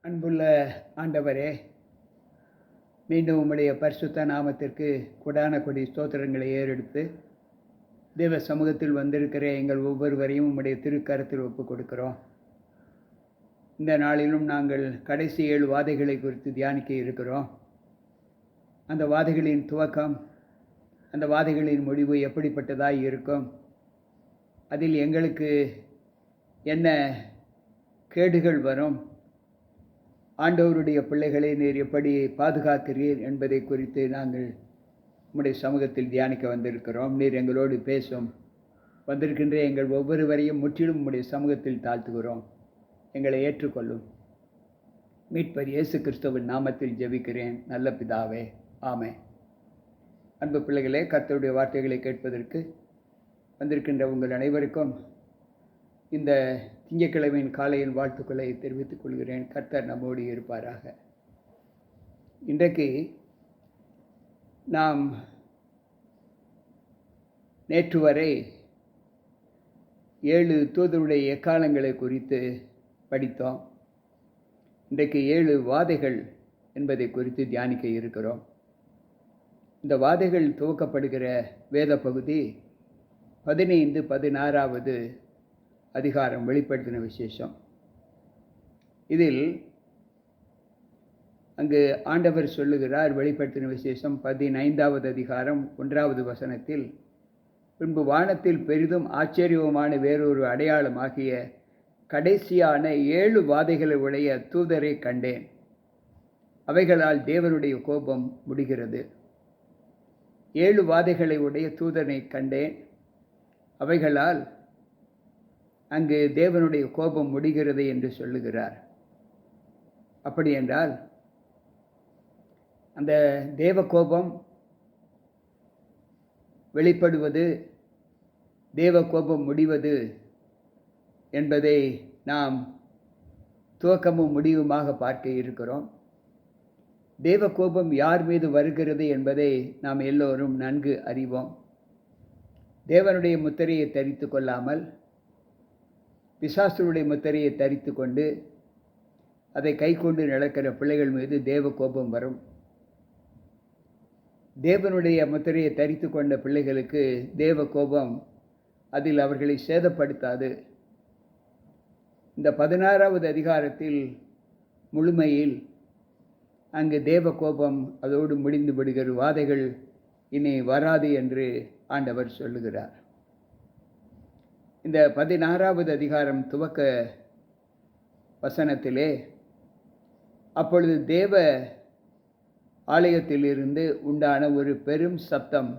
அன்புள்ள ஆண்டவரே, மீண்டும் உம்முடைய பரிசுத்த நாமத்திற்கு கொடான கொடி ஸ்தோத்திரங்களை ஏறெடுத்து தேவ சமூகத்தில் வந்திருக்கிற எங்கள் ஒவ்வொருவரையும் உம்முடைய திருக்கரத்தில் ஒப்புக் கொடுக்கிறோம். இந்த நாளிலும் நாங்கள் கடைசி 7 வாதைகளை குறித்து தியானிக்க இருக்கிறோம். அந்த வாதைகளின் துவக்கம், அந்த வாதைகளின் முடிவு எப்படிப்பட்டதாய் இருக்கும், அதில் எங்களுக்கு என்ன கேடுகள் வரும், ஆண்டவருடைய பிள்ளைகளை நீர் எப்படி பாதுகாக்கிறீர் என்பதை குறித்து நாங்கள் உம்முடைய சமூகத்தில் தியானிக்க வந்திருக்கிறோம். நீர் எங்களோடு பேசும். வந்திருக்கின்ற எங்கள் ஒவ்வொருவரையும் முற்றிலும் உம்முடைய சமூகத்தில் தாழ்த்துகிறோம். எங்களை ஏற்றுக்கொள்ளும். மீட்பர் இயேசு கிறிஸ்துவின் நாமத்தில் ஜெபிக்கிறேன் நல்ல பிதாவே, ஆமென். அன்பு பிள்ளைகளே, கர்த்தருடைய வார்த்தைகளை கேட்பதற்கு வந்திருக்கின்ற உங்கள் அனைவருக்கும் இந்த திங்கட்கிழமையின் காலையின் வாழ்த்துக்களை தெரிவித்துக் கொள்கிறேன். கர்த்தர் நம்மோடு இருப்பாராக. இன்றைக்கு நாம் நேற்று வரை 7 தூதருடைய எக்காலங்களை குறித்து படித்தோம். இன்றைக்கு 7 வாதைகள் என்பதை குறித்து தியானிக்க இருக்கிறோம். இந்த வாதைகள் துவக்கப்படுகிற வேத பகுதி 15, 16வது அதிகாரம், வெளிப்படுத்தின விசேஷம். இதில் அங்கு ஆண்டவர் சொல்லுகிறார், வெளிப்படுத்தின விசேஷம் 15வது அதிகாரம் 1வது வசனத்தில், பின்பு வானத்தில் பெரிதும் ஆச்சரியமான வேறொரு அடையாளமாகிய கடைசியான 7 வாதைகளை உடைய தூதரை கண்டேன். அவைகளால் தேவனுடைய கோபம் முடிகிறது. 7 வாதைகளை உடைய தூதனை கண்டேன். அவைகளால் அங்கு தேவனுடைய கோபம் முடிகிறது என்று சொல்லுகிறார். அப்படி என்றால் அந்த தேவ கோபம் வெளிப்படுவது, தேவ கோபம் முடிவது என்பதை நாம் துவக்கமும் முடிவுமாக பார்க்க இருக்கிறோம். தேவ கோபம் யார் மீது வருகிறது என்பதை நாம் எல்லோரும் நன்கு அறிவோம். தேவனுடைய முத்திரையை தரித்து கொள்ளாமல் பிசாசுடைய முத்திரையை தரித்து கொண்டு அதை கை கொண்டு நடக்கிற பிள்ளைகள் மீது தேவ கோபம் வரும். தேவனுடைய முத்திரையை தரித்து கொண்ட பிள்ளைகளுக்கு தேவ கோபம் அதில் அவர்களை சேதப்படுத்தாது. இந்த 16வது அதிகாரத்தில் முழுமையில் அங்கு தேவ கோபம் அதோடு முடிந்து விடுகிற வாதைகள் இனி வராது என்று ஆண்டவர் சொல்லுகிறார். இந்த 16வது அதிகாரம் துவக்க வசனத்திலே, அப்பொழுது தேவ ஆலயத்திலிருந்து உண்டான ஒரு பெரும் சத்தம்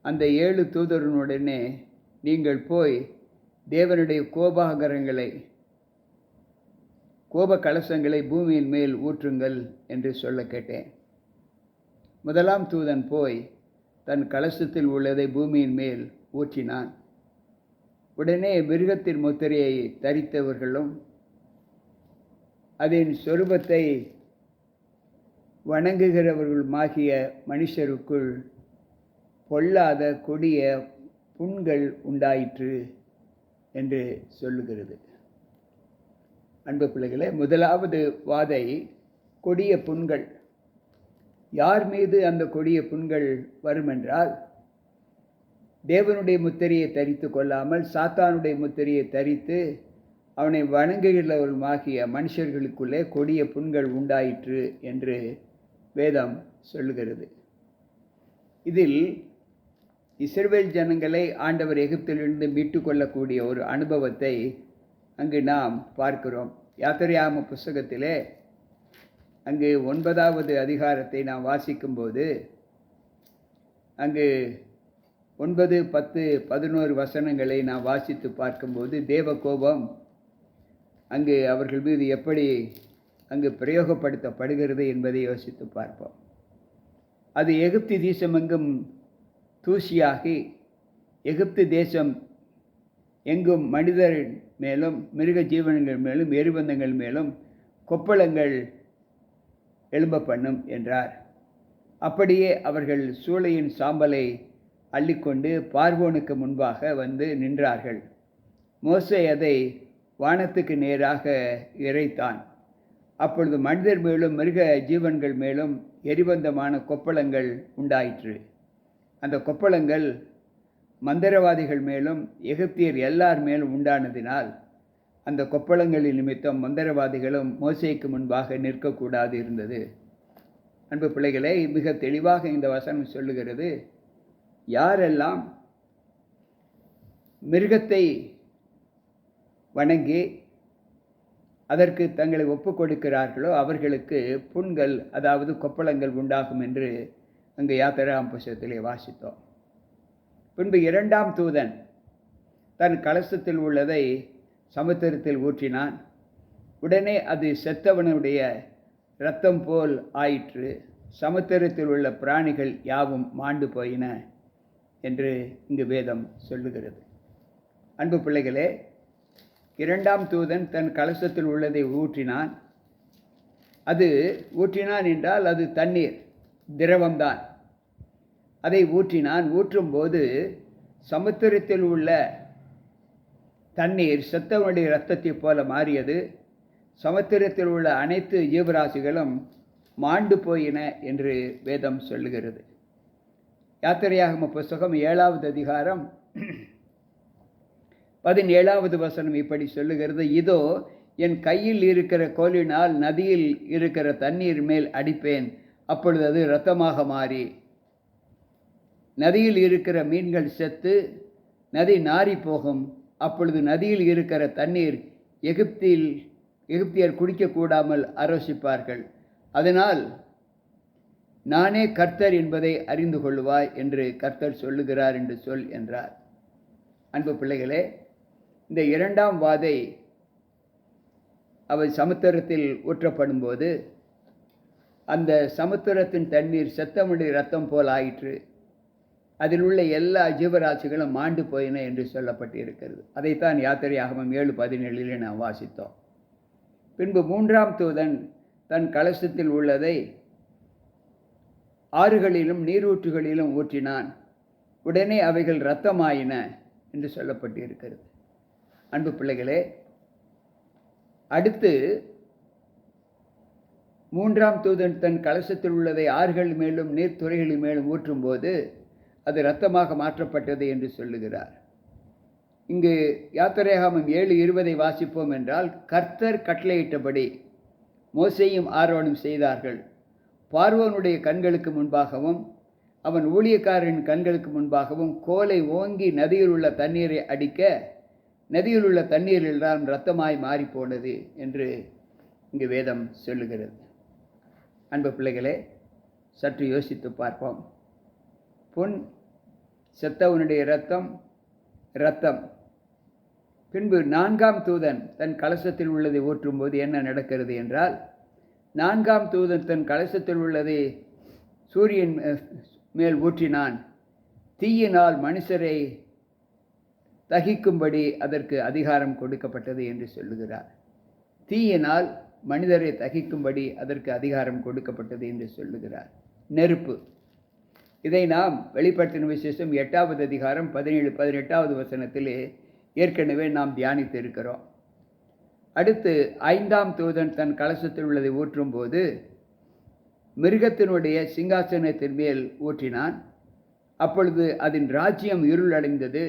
அந்த 7 தூதருடனே, நீங்கள் போய் தேவனுடைய கோபாகரங்களை, கோப கலசங்களை பூமியின் மேல் ஊற்றுங்கள் என்று சொல்ல கேட்டேன். முதலாம் தூதன் போய் தன் கலசத்தில் உள்ளதை பூமியின் மேல் ஊற்றினான். உடனே மிருகத்தின் முத்திரையை தரித்தவர்களும் அதன் சொரூபத்தை வணங்குகிறவர்களுமாகிய மனுஷருக்குள் பொல்லாத கொடிய புண்கள் உண்டாயிற்று என்று சொல்லுகிறது. அன்பு பிள்ளைகளே, முதலாவது வாதை கொடிய புண்கள். யார் மீது அந்த கொடிய புண்கள் வரும் என்றால், தேவனுடைய முத்திரையை தரித்து கொள்ளாமல் சாத்தானுடைய முத்திரையை தரித்து அவனை வணங்குகிறவர்களுமாகிய மனுஷர்களுக்குள்ளே கொடிய புண்கள் உண்டாயிற்று என்று வேதம் சொல்லுகிறது. இதில் இஸ்ரவேல் ஜனங்களை ஆண்டவர் எகிப்திலிருந்து மீட்டு கொள்ளக்கூடிய ஒரு அனுபவத்தை அங்கு நாம் பார்க்கிறோம். யாத்திரையாம புஸ்தகத்திலே அங்கு 9வது அதிகாரத்தை நாம் வாசிக்கும்போது அங்கு 9, 10, 11 வசனங்களை நாம் வாசித்து பார்க்கும்போது தேவ கோபம் அங்கு அவர்கள் மீது எப்படி அங்கு பிரயோகப்படுத்தப்படுகிறது என்பதை யோசித்து பார்ப்போம். அது எகிப்து தேசமெங்கும் தூசியாகி, எகிப்து தேசம் எங்கும் மனிதர் மேலும் மிருக ஜீவனங்கள் மேலும் எரிபந்தங்கள் மேலும் கொப்பளங்கள் எழும்ப பண்ணும் என்றார். அப்படியே அவர்கள் சூளையின் சாம்பலை அள்ளிக்கொண்டு பார்வோனுக்கு முன்பாக வந்து நின்றார்கள். மோசே அதை வானத்துக்கு நேராக இறைத்தான். அப்பொழுது மனிதர் மேலும் மிருக ஜீவன்கள் மேலும் எரிபந்தமான கொப்பளங்கள் உண்டாயிற்று. அந்த கொப்பளங்கள் மந்திரவாதிகள் மேலும் எகிப்தியர் எல்லார் மேலும் உண்டானதினால் அந்த கொப்பளங்களின் நிமித்தம் மந்திரவாதிகளும் மோசேக்கு முன்பாக நிற்கக்கூடாது இருந்தது. அன்பு பிள்ளைகளே, மிக தெளிவாக இந்த வசனம் சொல்லுகிறது, யாரெல்லாம் மிருகத்தை வணங்கி அதற்கு தங்களை ஒப்புக் கொடுக்கிறார்களோ அவர்களுக்கு புண்கள், அதாவது கொப்பளங்கள் உண்டாகும் என்று அங்கு யாத்திராகம புத்தகத்திலே வாசித்தோம். பின்பு இரண்டாம் தூதன் தன் கலசத்தில் உள்ளதை சமுத்திரத்தில் ஊற்றினான். உடனே அது செத்தவனுடைய இரத்தம் போல் ஆயிற்று. சமுத்திரத்தில் உள்ள பிராணிகள் யாவும் மாண்டு போயின என்று இங்கு வேதம் சொல்லுகிறது. அன்பு பிள்ளைகளே, இரண்டாம் தூதன் தன் கலசத்தில் உள்ளதை ஊற்றினான். அது ஊற்றினான் என்றால் அது தண்ணீர், திரவம்தான். அதை ஊற்றினான். ஊற்றும்போது சமுத்திரத்தில் உள்ள தண்ணீர் செத்தவனுடைய இரத்தத்தை போல மாறியது. சமுத்திரத்தில் உள்ள அனைத்து ஜீவராசிகளும் மாண்டு போயின என்று வேதம் சொல்லுகிறது. யாத்திரையாகம புத்தகம் 7வது அதிகாரம் 17வது வசனம் இப்படி சொல்லுகிறது, இதோ என் கையில் இருக்கிற கோலினால் நதியில் இருக்கிற தண்ணீர் மேல் அடிப்பேன், அப்பொழுது அது இரத்தமாக மாறி நதியில் இருக்கிற மீன்கள் செத்து நதி நாறி போகும். அப்பொழுது நதியில் இருக்கிற தண்ணீர் எகிப்தியர் குடிக்கக்கூடாமல் ஆரோசிப்பார்கள். அதனால் நானே கர்த்தர் என்பதை அறிந்து கொள்வாய் என்று கர்த்தர் சொல்லுகிறார் என்று சொல் என்றார். அன்பு பிள்ளைகளே, இந்த இரண்டாம் வாதை அவை சமுத்திரத்தில் ஊற்றப்படும் போது அந்த சமுத்திரத்தின் தண்ணீர் செத்தவனுடைய இரத்தம் போல் ஆயிற்று. அதில் உள்ள எல்லா ஜீவராசிகளும் மாண்டு போயின என்று சொல்லப்பட்டு இருக்கிறது. அதைத்தான் யாத்திரையாகமம் 7:17 நாம் வாசித்தோம். பின்பு மூன்றாம் தூதன் தன் கலசத்தில் உள்ளதை ஆறுகளிலும் நீரூற்றுகளிலும் ஊற்றினான். உடனே அவைகள் இரத்தமாயின என்று சொல்லப்பட்டு இருக்கிறது. அன்பு பிள்ளைகளே, அடுத்து மூன்றாம் தூதன் தன் கலசத்தில் உள்ளதை ஆறுகள் மேலும் நீர்த்துறைகளின் மேலும் ஊற்றும்போது அது இரத்தமாக மாற்றப்பட்டது என்று சொல்லுகிறார். இங்கு யாத்திரையாகமம் 7:20 வாசிப்போம் என்றால், கர்த்தர் கட்டளையிட்டபடி மோசேயும் ஆரோனும் செய்தார்கள். பார்வோனுடைய கண்களுக்கு முன்பாகவும் அவன் ஊழியக்காரரின் கண்களுக்கு முன்பாகவும் கோலை ஓங்கி நதியில் உள்ள தண்ணீரை அடிக்க நதியில் உள்ள தண்ணீர் எல்லாம் இரத்தமாய் மாறிப்போனது என்று இங்கு வேதம் சொல்லுகிறது. அன்பு பிள்ளைகளே, சற்று யோசித்து பார்ப்போம். புண், செத்தவனுடைய இரத்தம். பின்பு நான்காம் தூதன் தன் கலசத்தில் உள்ளதை ஊற்றும்போது என்ன நடக்கிறது என்றால், நான்காம் தூதன் தன் கலசத்தில் உள்ளதை சூரியன் மேல் ஊற்றினான். தீயினால் மனுஷரை தகிக்கும்படி அதற்கு அதிகாரம் கொடுக்கப்பட்டது என்று சொல்லுகிறார். தீயினால் மனிதரை தகிக்கும்படி அதற்கு அதிகாரம் கொடுக்கப்பட்டது என்று சொல்லுகிறார். நெருப்பு, இதை நாம் வெளிப்படுத்தின விசேஷம் 8வது அதிகாரம் 17-18வது வசனத்திலே ஏற்கனவே நாம் தியானித்து இருக்கிறோம். அடுத்து ஐந்தாம் தூதன் தன் கலசத்தில் உள்ளதை ஊற்றும்போது மிருகத்தினுடைய சிங்காசனத்தின் மேல் ஊற்றினான். அப்பொழுது அதன் ராஜ்யம் இருளடைந்தது.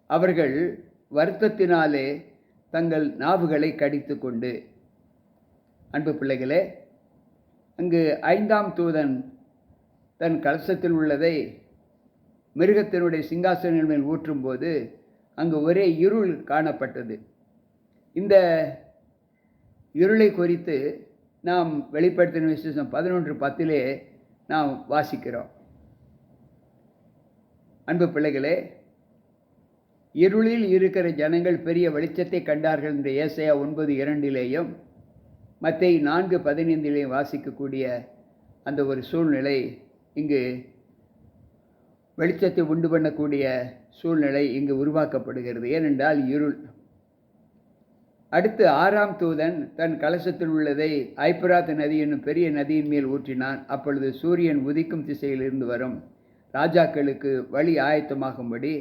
அவர்கள் வருத்தத்தினாலே தங்கள் நாவுகளை கடித்து கொண்டு. அன்பு பிள்ளைகளே, அங்கு ஐந்தாம் தூதன் தன் கலசத்தில் உள்ளதை மிருகத்தினுடைய சிங்காசனத்தின் மேல் ஊற்றும்போது அங்கு ஒரே இருள் காணப்பட்டது. இந்த இருளை குறித்து நாம் வெளிப்படுத்தின விசேஷம் 11:10 நாம் வாசிக்கிறோம். அன்பு பிள்ளைகளே, இருளில் இருக்கிற ஜனங்கள் பெரிய வெளிச்சத்தை கண்டார்கள் என்று ஏசாயா 9:2 மத்தேயு 4:15 வாசிக்கக்கூடிய அந்த ஒரு சூழ்நிலை இங்கு வெளிச்சத்தை உண்டு பண்ணக்கூடிய சூழ்நிலை இங்கு உருவாக்கப்படுகிறது. ஏனென்றால் இருள். அடுத்து ஆறாம் தூதன் தன் கலசத்தில் உள்ளதை ஐப்பிராத் நதி என்னும் பெரிய நதியின் மேல் ஊற்றினான். அப்பொழுது சூரியன் உதிக்கும் திசையிலிருந்து வரும் ராஜாக்களுக்கு வழி ஆயத்தமாகும்படி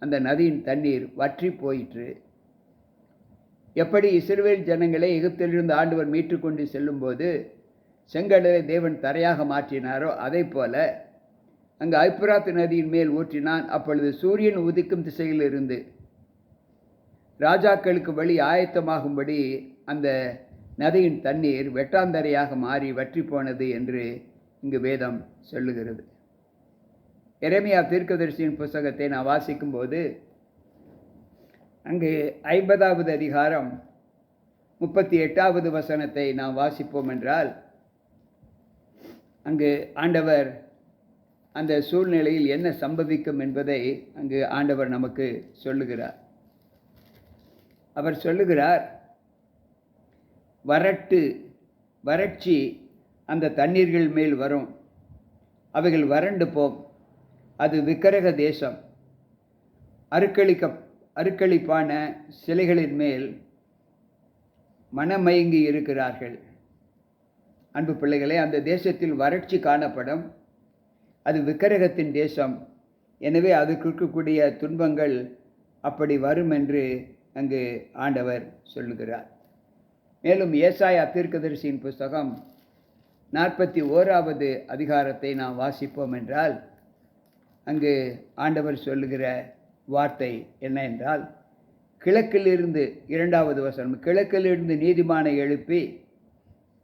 அந்த நதியின் தண்ணீர் வற்றி போயிற்று. எப்படி இஸ்ரவேல் ஜனங்களை எகிப்திலிருந்து ஆண்டவர் மீட்டுக்கொண்டு செல்லும்போது செங்கடலை தேவன் தரையாக மாற்றினாரோ அதை போல அங்கு ஐப்பிராத்து நதியின் மேல் ஊற்றினான். அப்பொழுது சூரியன் உதிக்கும் திசையில் இருந்து ராஜாக்களுக்கு வழி ஆயத்தமாகும்படி அந்த நதியின் தண்ணீர் வெட்டாந்தரையாக மாறி வற்றி போனது என்று இங்கு வேதம் சொல்லுகிறது. எரேமியா தீர்க்கதரிசியின் புஸ்தகத்தை நான் வாசிக்கும்போது அங்கு 50வது அதிகாரம் 38வது வசனத்தை நாம் வாசிப்போம் என்றால், அங்கு ஆண்டவர் அந்த சூழ்நிலையில் என்ன சம்பவிக்கும் என்பதை அங்கு ஆண்டவர் நமக்கு சொல்லுகிறார். அவர் சொல்லுகிறார், வறட்சி அந்த தண்ணீர்கள் மேல் வரும், அவைகள் வறண்டு போம். அது விக்கிரக தேசம். அருக்களிப்பான சிலைகளின் மேல் மனமயங்கி இருக்கிறார்கள். அன்பு பிள்ளைகளே, அந்த தேசத்தில் வறட்சி காணப்படும். அது விக்கிரகத்தின் தேசம். எனவே அதுக்கு இருக்கக்கூடிய துன்பங்கள் அப்படி வரும் என்று அங்கு ஆண்டவர் சொல்லுகிறார். மேலும் ஏசாயா தீர்க்கதரிசியின் புஸ்தகம் 41வது அதிகாரத்தை நாம் வாசிப்போம் என்றால், அங்கு ஆண்டவர் சொல்லுகிற வார்த்தை என்ன என்றால், கிழக்கிலிருந்து 2வது வசனம், கிழக்கிலிருந்து நீதிமானை எழுப்பி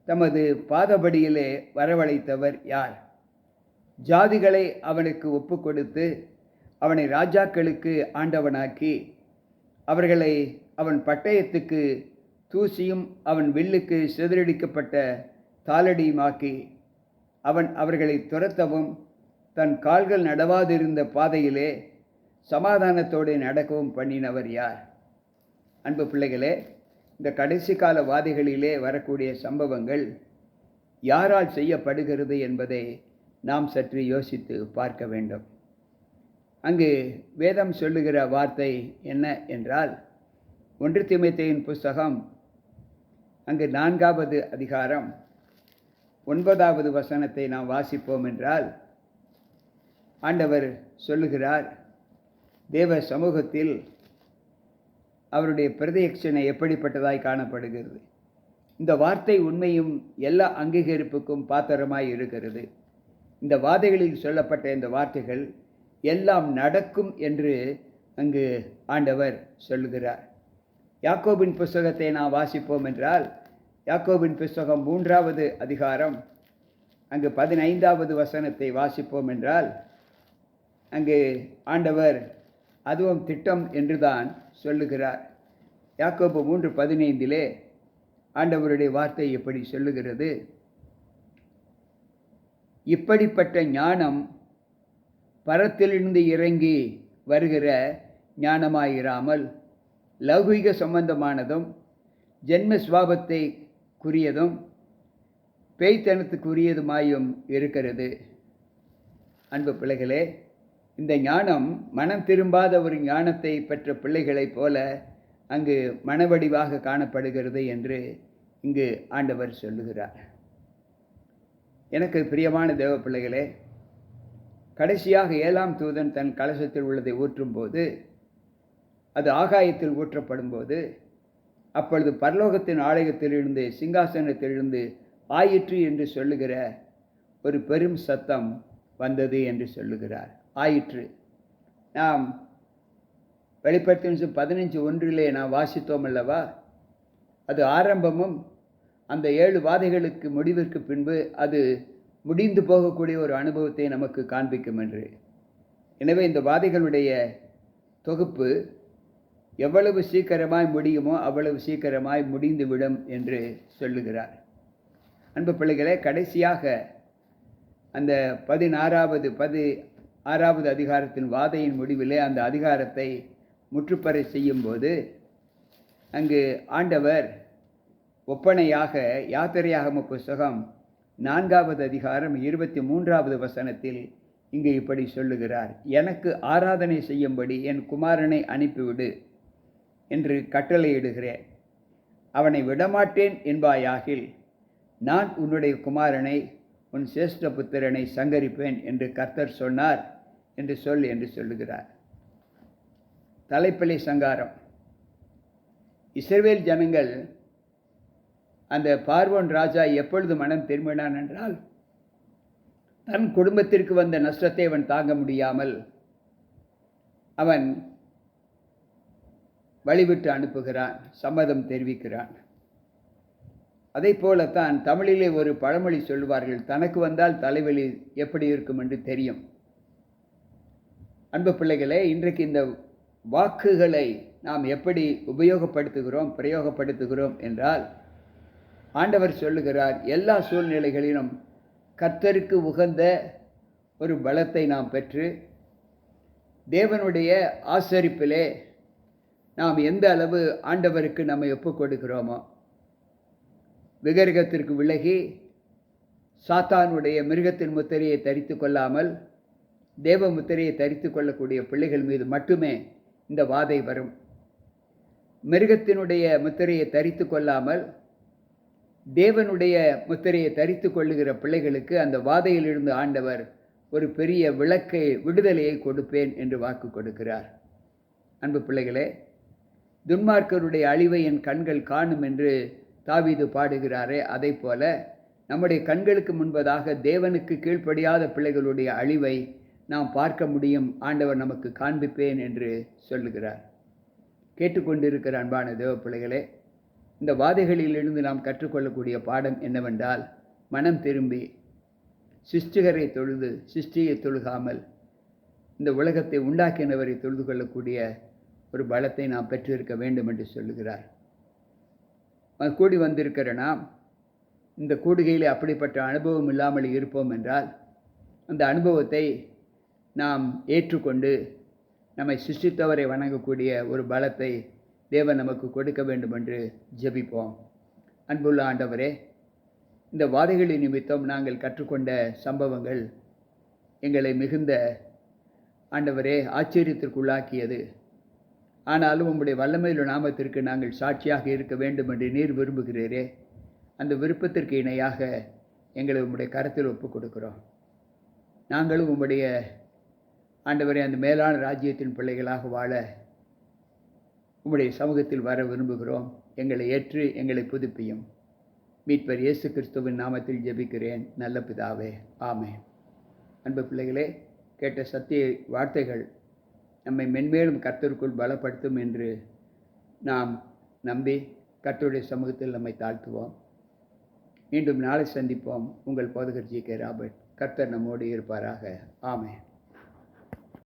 தமது பாதபடியிலே வரவழைத்தவர் யார்? ஜாதிகளை அவனுக்கு ஒப்பு கொடுத்து அவனை ராஜாக்களுக்கு ஆண்டவனாக்கி அவர்களை அவன் பட்டயத்துக்கு தூசியும் அவன் வில்லுக்கு சிதறடிக்கப்பட்ட தாளடியுமாக்கி அவன் அவர்களை துரத்தவும் தன் கால்கள் நடவாதிருந்த பாதையிலே சமாதானத்தோடு நடக்கவும் பண்ணினவர் யார்? அன்பு பிள்ளைகளே, இந்த கடைசி கால வாதிகளிலே வரக்கூடிய சம்பவங்கள் யாரால் செய்யப்படுகிறது என்பதை நாம் சற்று யோசித்து பார்க்க வேண்டும். அங்கு வேதம் சொல்லுகிற வார்த்தை என்ன என்றால், 1 தீமோத்தேயுவின் புஸ்தகம் அங்கு 4வது அதிகாரம் 9வது வசனத்தை நாம் வாசிப்போம் என்றால், ஆண்டவர் சொல்லுகிறார், தேவ சமூகத்தில் அவருடைய பிரதியட்சணை எப்படிப்பட்டதாய் காணப்படுகிறது. இந்த வார்த்தை உண்மையும் எல்லா அங்கீகரிப்புக்கும் பாத்திரமாய் இருக்கிறது. இந்த வாதைகளில் சொல்லப்பட்ட இந்த வார்த்தைகள் எல்லாம் நடக்கும் என்று அங்கு ஆண்டவர் சொல்லுகிறார். யாக்கோபின் புஸ்தகத்தை நாம் வாசிப்போம் என்றால், யாக்கோபின் புஸ்தகம் 3வது அதிகாரம் அங்கு 15வது வசனத்தை வாசிப்போம் என்றால், அங்கு ஆண்டவர் அதுவும் திட்டம் என்றுதான் சொல்லுகிறார். யாக்கோபு 3:15 ஆண்டவருடைய வார்த்தை எப்படி சொல்லுகிறது? இப்படிப்பட்ட ஞானம் பரத்திலிருந்து இறங்கி வருகிற ஞானமாயிராமல் லௌகிக சம்பந்தமானதும் ஜென்ம சுவாபத்தை குறியதும் பேய்த்தனத்துக்குரியதுமாயும் இருக்கிறது. அன்பு பிள்ளைகளே, இந்த ஞானம் மனம் திரும்பாத ஒரு ஞானத்தை பெற்ற பிள்ளைகளைப் போல அங்கு மனவடிவாக காணப்படுகிறது என்று இங்கு ஆண்டவர் சொல்லுகிறார். எனக்கு பிரியமான தேவ பிள்ளைகளே, கடைசியாக 7ஆம் தூதன் தன் கலசத்தில் உள்ளதை ஊற்றும்போது, அது ஆகாயத்தில் ஊற்றப்படும் போது, அப்பொழுது பரலோகத்தின் ஆலயத்திலிருந்து சிங்காசனத்திலிருந்து ஆயிற்று என்று சொல்லுகிற ஒரு பெரும் சத்தம் வந்தது என்று சொல்லுகிறார். ஆயிற்று. நாம் வெளிப்படுத்தின 15:1 நாம் வாசித்தோம் அல்லவா? அது ஆரம்பமும் அந்த 7 வாதைகளுக்கு முடிவிற்கு பின்பு அது முடிந்து போகக்கூடிய ஒரு அனுபவத்தை நமக்கு காண்பிக்கும் என்று. எனவே இந்த வாதைகளுடைய தொகுப்பு எவ்வளவு சீக்கிரமாய் முடியுமோ அவ்வளவு சீக்கிரமாய் முடிந்துவிடும் என்று சொல்லுகிறார். அன்பு பிள்ளைகளே, கடைசியாக அந்த 16வது அதிகாரத்தின் வாதையின் முடிவிலே அந்த அதிகாரத்தை முற்றுப்பெற செய்யும்போது அங்கு ஆண்டவர் ஒப்பனையாக யாத்திரையாகம புஸ்தகம் 4வது அதிகாரம் 23வது வசனத்தில் இங்கு இப்படி சொல்லுகிறார், எனக்கு ஆராதனை செய்யும்படி என் குமாரனை அனுப்பிவிடு என்று கட்டளையிடுகிறேன். அவனை விடமாட்டேன் என்பாயாகில் நான் உன்னுடைய குமாரனை உன் சேஷ்ட புத்திரனை சங்கரிப்பேன் என்று கர்த்தர் சொன்னார் என்று சொல்லுகிறார். தலைப்பிலை சங்காரம். இஸ்ரவேல் ஜனங்கள் அந்த பார்வோன் ராஜா எப்பொழுது மனம் திரும்பினான் என்றால், தன் குடும்பத்திற்கு வந்த நஷ்டத்தை அவன் தாங்க முடியாமல் அவன் வழிவிட்டு அனுப்புகிறான், சம்மதம் தெரிவிக்கிறான். அதை போலத்தான் தமிழிலே ஒரு பழமொழி சொல்லுவார்கள், தனக்கு வந்தால் தலைவலி எப்படி இருக்கும் என்று தெரியும். அன்பு பிள்ளைகளே, இன்றைக்கு இந்த வாக்குகளை நாம் எப்படி உபயோகப்படுத்துகிறோம், பிரயோகப்படுத்துகிறோம் என்றால், ஆண்டவர் சொல்லுகிறார், எல்லா சூழ்நிலைகளிலும் கர்த்தருக்கு உகந்த ஒரு பலத்தை நாம் பெற்று தேவனுடைய ஆசரிப்பிலே நாம் எந்த அளவு ஆண்டவருக்கு நம்மை ஒப்புக் கொடுக்கிறோமோ, விக்கிரகத்திற்கு விலகி சாத்தானுடைய மிருகத்தின் முத்திரையை தரித்து கொள்ளாமல் தேவ முத்திரையை தரித்து கொள்ளக்கூடிய பிள்ளைகள் மீது மட்டுமே இந்த வாதை வரும். மிருகத்தினுடைய முத்திரையை தரித்து கொள்ளாமல் தேவனுடைய முத்திரையை தரித்து கொள்ளுகிற பிள்ளைகளுக்கு அந்த வாதையிலிருந்து ஆண்டவர் ஒரு பெரிய விடுதலையை கொடுப்பேன் என்று வாக்கு கொடுக்கிறார். அன்பு பிள்ளைகளே, துன்மார்க்கருடைய அழிவை என் கண்கள் காணும் என்று தாவீது பாடுகிறாரே, அதை போல நம்முடைய கண்களுக்கு முன்பதாக தேவனுக்கு கீழ்ப்படியாத பிள்ளைகளுடைய அழிவை நாம் பார்க்க முடியும், ஆண்டவர் நமக்கு காண்பிப்பேன் என்று சொல்லுகிறார். கேட்டுக்கொண்டிருக்கிற அன்பான தேவ பிள்ளைகளே, இந்த வாதைகளிலிருந்து நாம் கற்றுக்கொள்ளக்கூடிய பாடம் என்னவென்றால், மனம் திரும்பி சிருஷ்டிகரை தொழுது சிருஷ்டியை தொழுகாமல் இந்த உலகத்தை உண்டாக்கினவரை தொழுது கொள்ளக்கூடிய ஒரு பலத்தை நாம் பெற்றிருக்க வேண்டும் என்று சொல்லுகிறார். கூடி வந்திருக்கிற நாம் இந்த கூடுகையில் அப்படிப்பட்ட அனுபவம் இல்லாமல் இருப்போம் என்றால், அந்த அனுபவத்தை நாம் ஏற்றுக்கொண்டு நம்மை சிருஷ்டித்தவரை வணங்கக்கூடிய ஒரு பலத்தை தேவன் நமக்கு கொடுக்க வேண்டும் என்று ஜெபிப்போம். அன்புள்ள ஆண்டவரே, இந்த வாதைகளின் நிமித்தம் நாங்கள் கற்றுக்கொண்ட சம்பவங்கள் எங்களை மிகுந்த ஆண்டவரே ஆச்சரியத்திற்குள்ளாக்கியது. ஆனாலும் உம்முடைய வல்லமையுள்ள நாமத்திற்கு நாங்கள் சாட்சியாக இருக்க வேண்டும் என்று நீர் விரும்புகிறீரே, அந்த விருப்பத்திற்கு இணையாக எங்களை உம்முடைய கரத்தில் ஒப்புக் கொடுக்கிறோம். நாங்களும் உம்முடைய ஆண்டவரே அந்த மேலான ராஜ்யத்தின் பிள்ளைகளாக வாழ உம்முடைய சமூகத்தில் வர விரும்புகிறோம். எங்களை ஏற்று எங்களை புதுப்பியும். மீட்பர் இயேசு கிறிஸ்துவின் நாமத்தில் ஜெபிக்கிறேன் நல்ல பிதாவே, ஆமென். அன்பு பிள்ளைகளே, கேட்ட சத்திய வார்த்தைகள் நம்மை மென்மேலும் கர்த்தருக்குள் பலப்படுத்தும் என்று நாம் நம்பி கர்த்தருடைய சமூகத்தில் நம்மை தாழ்த்துவோம். மீண்டும் நாளை சந்திப்போம். உங்கள் போதகர் ஜி.கே. ராபர்ட். கர்த்தர் நம்மோடு இருப்பாராக. ஆமென்.